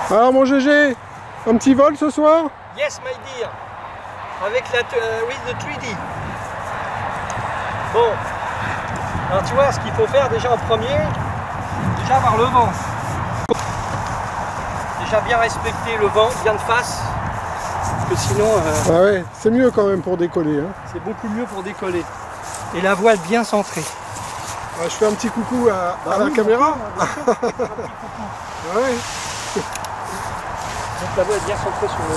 Alors mon GG, un petit vol ce soir? Yes my dear. Avec la with the 3D. Bon. Alors tu vois ce qu'il faut faire déjà en premier, déjà avoir le vent. Déjà bien respecter le vent, bien de face. Parce que sinon Ah ouais, c'est mieux quand même pour décoller. Hein. C'est beaucoup mieux pour décoller. Et la voile bien centrée. Ouais, je fais un petit coucou à la caméra. Ouais. Donc la voile est bien centrée sur le...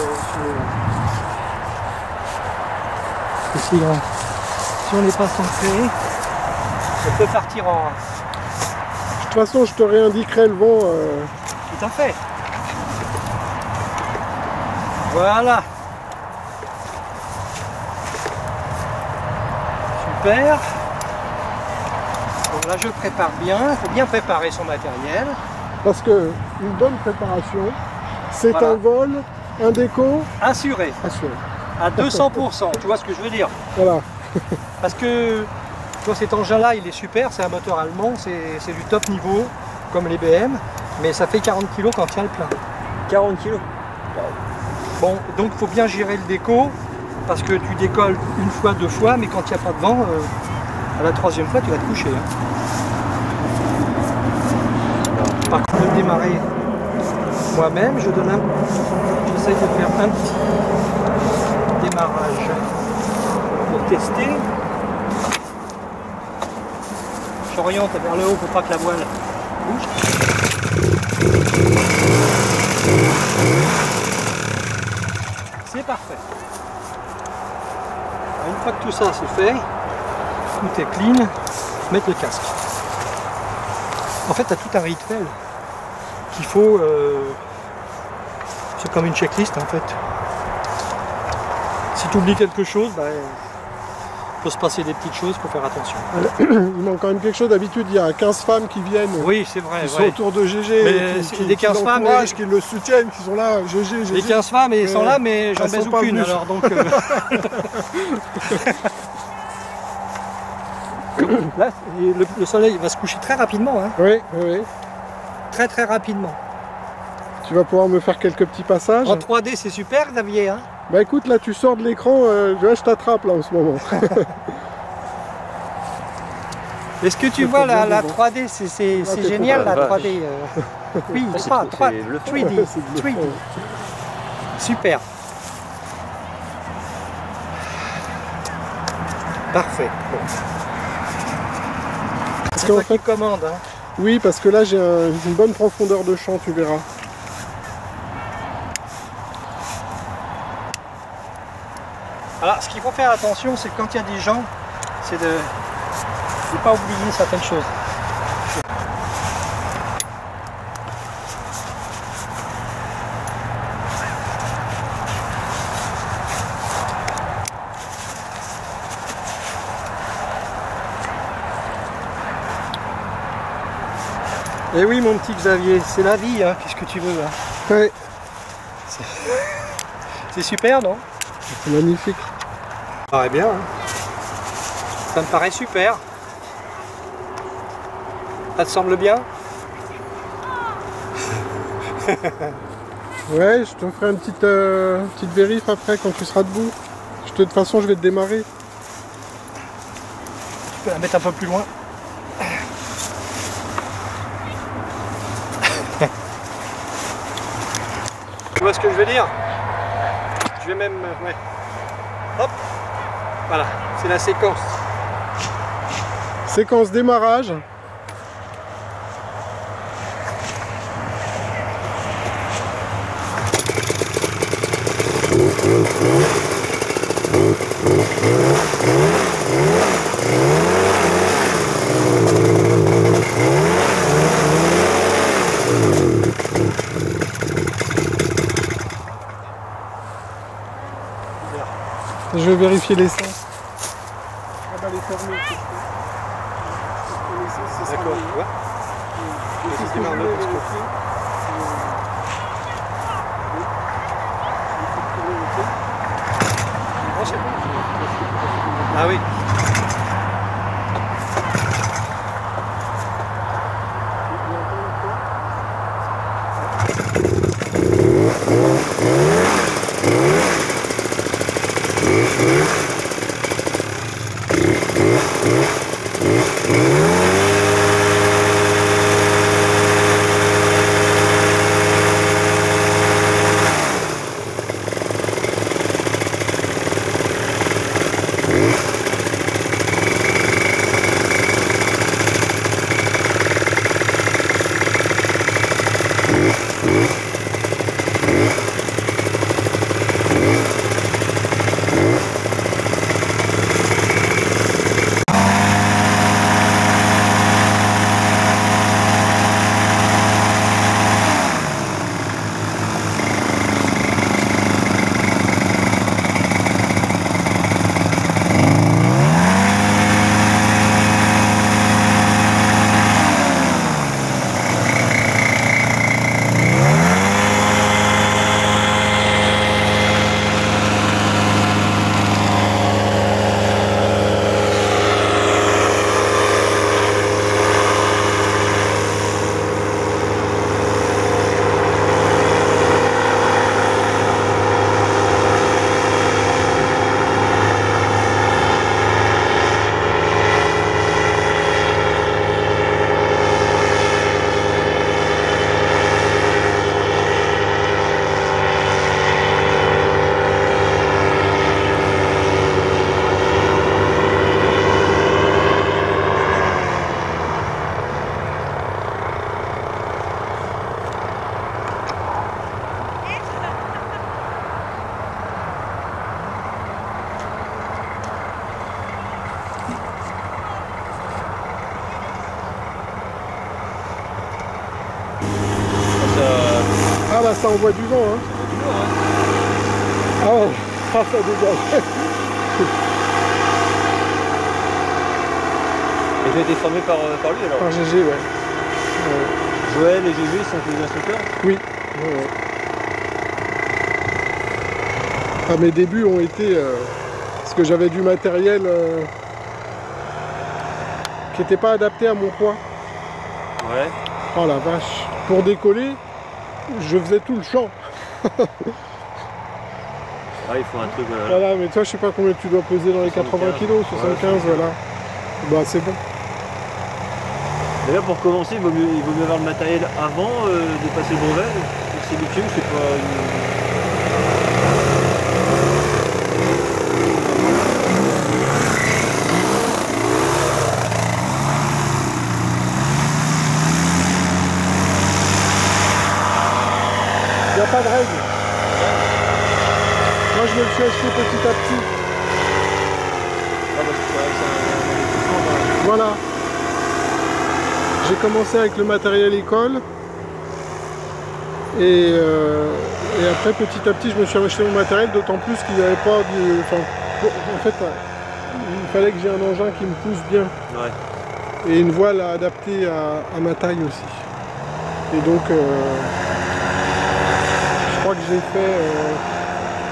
Parce que si on n'est pas centré, on peut partir en... De toute façon, je te réindiquerai le vent. Tout à fait. Voilà. Super. Donc là, je prépare bien. Il faut bien préparer son matériel. Parce que une bonne préparation, c'est Voilà. un vol, un déco Assuré. assuré. À 200%. Tu vois ce que je veux dire? Voilà. Parce que tu vois, cet engin-là, il est super. C'est un moteur allemand. C'est du top niveau, comme les BM. Mais ça fait 40 kg quand il y a le plein. 40 kg. Bon, donc il faut bien gérer le déco, parce que tu décolles une fois, deux fois, mais quand il n'y a pas de vent, à la troisième fois, tu vas te coucher. Hein. Par contre, de démarrer moi-même, j'essaye de faire un petit démarrage pour tester. J'oriente vers le haut pour pas que la voile bouge. C'est parfait. Alors, une fois que tout ça c'est fait, tout est clean, mettre le casque. En fait, tu as tout un rituel qu'il faut... c'est comme une checklist en fait. Si tu oublies quelque chose, bah, il peut se passer des petites choses, il faut faire attention. Il manque quand même quelque chose. D'habitude, il y a 15 femmes qui viennent. Oui, c'est vrai. Qui sont autour de GG, Mais les 15 femmes, qui le soutiennent, qui sont là, GG, GG. Les 15 femmes elles sont là, mais j'en elles baise sont pas aucune venues. alors donc. Là, le soleil va se coucher très rapidement, hein. Oui, oui, oui. Très très rapidement. Tu vas pouvoir me faire quelques petits passages. En 3D c'est super Xavier, hein. Bah écoute, là tu sors de l'écran, je t'attrape là en ce moment. Est-ce que tu vois la 3D, c'est génial la 3D. Oui, c'est 3D, le 3D, C'est bluffant. 3D. Super. Parfait. Bon. Parce C'est qu'en toi fait, qui commande, hein. oui, parce que là j'ai une bonne profondeur de champ, tu verras. Alors, ce qu'il faut faire attention, c'est que quand il y a des gens, c'est de ne pas oublier certaines choses. Et oui, mon petit Xavier, c'est la vie, hein, qu'est-ce que tu veux, hein. Ouais, C'est super, non? c'est magnifique. Ça paraît bien, hein. Ça me paraît super. Ça te semble bien? Ouais, je te ferai une petite vérif après quand tu seras debout. De toute façon, je vais te démarrer. Tu peux la mettre un peu plus loin. Tu vois ce que je veux dire? Je vais même... ouais. Hop. Voilà, c'est la séquence. Séquence démarrage. Je vais vérifier l'essence. Ah bah, elle est fermée. D'accord, tu vois? Vas-y, démarre-le parce que... Oh, c'est bon. Ah oui. Ah bah ça envoie du vent hein. Ah ouais, ah, ça dégage. Et tu as été formé par lui alors? Par GG, ouais. Joël et GG sont les instructeurs? Oui. Ouais. Ah, mes débuts ont été... parce que j'avais du matériel qui n'était pas adapté à mon poids. Ouais. Oh la vache. Pour décoller, je faisais tout le champ. Ah, il faut un truc... Voilà, mais toi, je sais pas combien tu dois peser dans les 80 kg, 75, ouais, voilà. Bah, c'est bon. D'ailleurs, pour commencer, il vaut mieux avoir le matériel avant de passer le brevet. C'est bitume, c'est pas une... Il n'y a pas de règle. Moi, je me le suis acheté petit à petit. Ah bah c'est un investissement. Voilà. J'ai commencé avec le matériel école. Et après, petit à petit, je me suis acheté mon matériel, d'autant plus qu'il n'y avait pas du... Enfin, en fait, il fallait que j'ai un engin qui me pousse bien. Ouais. Et une voile adaptée à ma taille aussi. Et donc... je crois que j'ai fait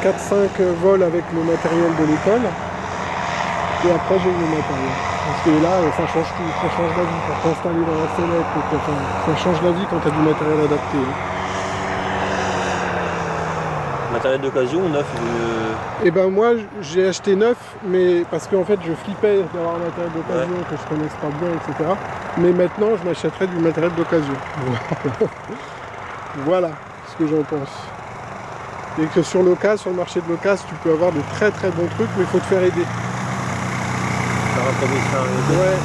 4-5 vols avec le matériel de l'école et après j'ai eu le matériel. Parce que là, ça change tout, ça change la vie pour t'installer dans la sellette, ça change la vie quand tu as du matériel adapté. Matériel d'occasion, neuf. Et ben moi j'ai acheté neuf, mais parce qu'en fait je flippais d'avoir un matériel d'occasion que je connaisse pas bien, etc. Mais maintenant je m'achèterai du matériel d'occasion. Voilà ce que j'en pense. Et que sur l'occasion, sur le marché de l'occasion, tu peux avoir de très très bons trucs, mais il faut te faire aider. Ouais.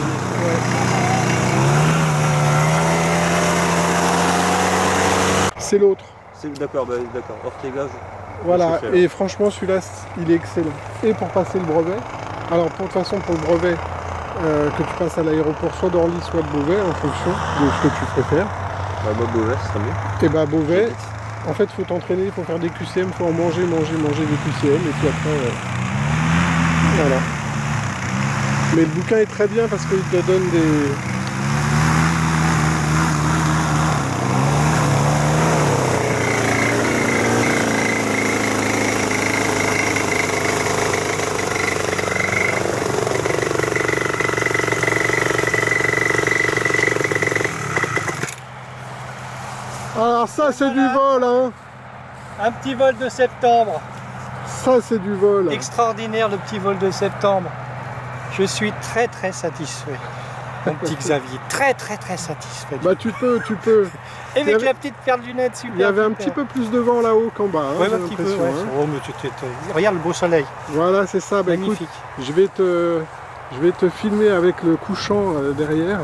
C'est l'autre. D'accord, bah, d'accord. Ortega. Voilà, et franchement celui-là, il est excellent. Et pour passer le brevet, alors de toute façon pour le brevet, que tu passes à l'aéroport soit d'Orly, soit de Beauvais, en fonction de ce que tu préfères. Bah, moi, Beauvais, ça serait mieux. Et bah Beauvais, en fait, il faut t'entraîner, il faut faire des QCM, il faut en manger des QCM, et puis après, voilà. Mais le bouquin est très bien parce qu'il te donne des... Alors ça c'est du vol hein. Un petit vol de septembre. Ça c'est du vol. Extraordinaire le petit vol de septembre. Je suis très très satisfait. Mon petit Xavier, très satisfait. Bah tu peux. Et avec la petite paire de lunettes, super. Il y avait un petit peu plus de vent là-haut qu'en bas, hein, ouais, j'ai un petit peu, ouais. l'impression. Oh, mais regarde le beau soleil. Voilà, c'est ça. Bah, magnifique. Écoute, je vais te filmer avec le couchant derrière.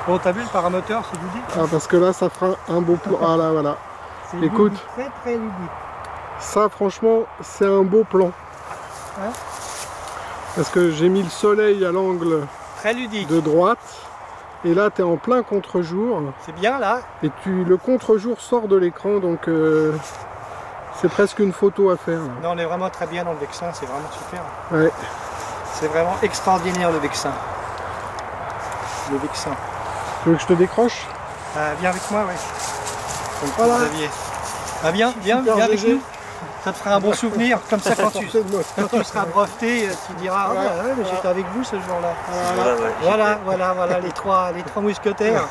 Bon, t'as vu le paramoteur, c'est ludique. Ah, parce que là, ça fera un beau plan. Ah là, voilà. C'est Écoute. ludique, très très ludique. Ça, franchement, c'est un beau plan. Hein? Parce que j'ai mis le soleil à l'angle Très ludique. de droite. Et là, tu es en plein contre-jour. C'est bien là. Et le contre-jour sort de l'écran, donc c'est presque une photo à faire. Là. Non, on est vraiment très bien dans le Vexin, c'est vraiment super. Ouais. C'est vraiment extraordinaire le Vexin. Le Vexin. Tu veux que je te décroche? Viens avec moi, ouais. Donc, Voilà. Xavier. Ah, viens Super avec GG. nous. Ça te fera un bon souvenir. Comme ça, quand tu seras breveté, tu diras ah, Voilà. ouais, mais j'étais avec vous ce jour-là. Voilà. Voilà, les trois mousquetaires.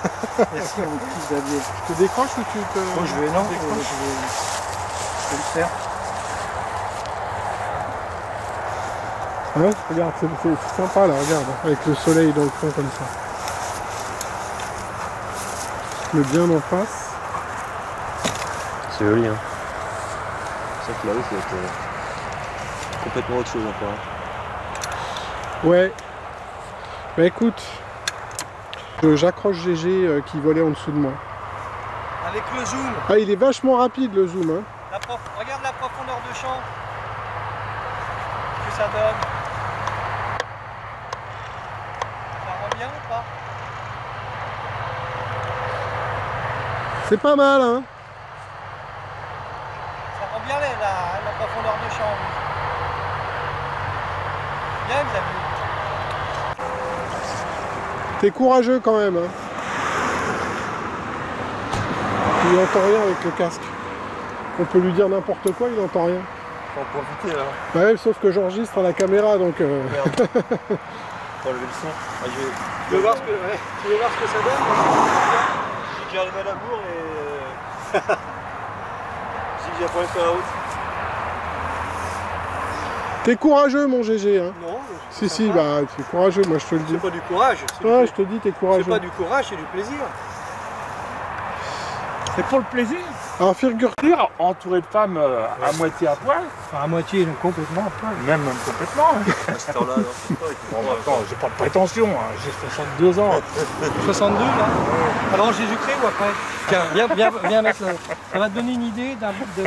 Merci mon petit Xavier. Je te décroche ou tu te... Bon, je vais le faire. Ouais, regarde, c'est sympa là, regarde, avec le soleil dans le fond comme ça. Le bien en face. C'est joli, hein. C'est vrai que là-haut, ça va être complètement autre chose encore. Hein. Ouais. Bah écoute, j'accroche GG qui volait en dessous de moi. Avec le zoom, Ah, il est vachement rapide le zoom, hein. regarde la profondeur de champ. Ce que ça donne. Ça rend bien ou pas? C'est pas mal, hein. Ça rend bien la profondeur de champ. Bien, Xavier. T'es courageux quand même, hein. Il entend rien avec le casque. On peut lui dire n'importe quoi, il entend rien. Faut en profiter là. Bah ouais, sauf que j'enregistre à la caméra, donc... Merde. Faut enlever le son. Ah, Tu veux voir ce que ça donne? Si j'arrive à la bourre et... si j'ai appris sur la route. T'es courageux, mon GG, hein. Non. Si, bah, t'es courageux, moi je te le dis. C'est pas du courage. Ouais, je te dis, t'es courageux. C'est pas du courage, c'est du plaisir. C'est pour le plaisir. Alors, figure... Entouré de femmes à moitié à poil, Enfin, à moitié, donc complètement à poil. même complètement. Hein. À cette heure-là, non, c'est pas. Bon, attends, j'ai pas de prétention, hein. J'ai 62 ans. 62 là. Avant Jésus-Christ ou après? Tiens, viens mettre le... Ça va te donner une idée de